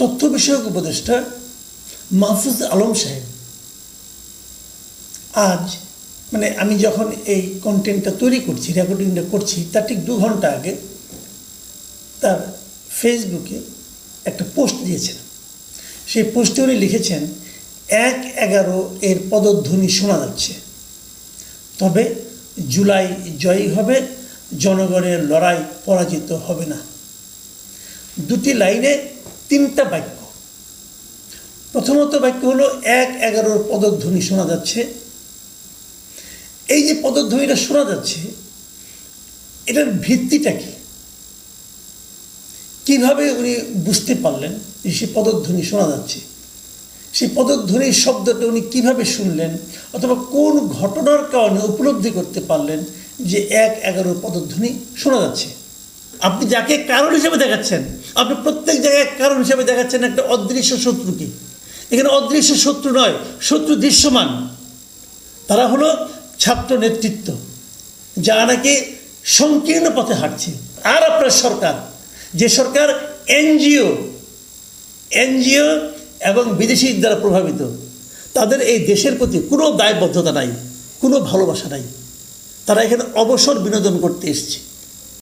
তথ্য বিষয়ক উপদেষ্টা মাহফুজ আলম সাহেব আজ আমি যখন এই কন্টেন্টটা তৈরি করছি, রেকর্ডিংটা করছি, তার ঠিক 2 ঘন্টা আগে তার ফেসবুকে একটা পোস্ট দিয়েছেন। সেই পোস্টে উনি লিখেছেন 1/11 এর পদধ্বনি শোনা যাচ্ছে, তবে জুলাই জয়ী হবে, জনগণের লড়াই পরাজিত হবে না। 2টি লাইনে 3টা বাক্য। প্রথমত বাক্য হলো 1/11 পদধ্বনি শোনা যাচ্ছে। এই যে পদধ্বনিটা শোনা যাচ্ছে, এটার ভিত্তিটা কি? কিভাবে উনি বুঝতে পারলেন যে সেই পদধ্বনি শোনা যাচ্ছে? সেই পদধ্বনির শব্দটা উনি কিভাবে শুনলেন, অথবা কোন ঘটনার কারণে উপলব্ধি করতে পারলেন যে 1/11 পদধ্বনি শোনা যাচ্ছে? আপনি যাকে কারণ হিসেবে দেখাচ্ছেন, আপনি প্রত্যেক জায়গায় কারণ হিসেবে দেখাচ্ছেন একটা অদৃশ্য শত্রুকে। এখানে অদৃশ্য শত্রু নয়, শত্রু দৃশ্যমান। তারা হলো ছাত্র নেতৃত্ব, যারা নাকি সংকীর্ণ পথে হাঁটছে। আর আপনার সরকার, যে সরকার এনজিও এবং বিদেশির দ্বারা প্রভাবিত, তাদের এই দেশের প্রতি কোনো দায়বদ্ধতা নাই, কোনো ভালোবাসা নাই। তারা এখানে অবসর বিনোদন করতে এসছে।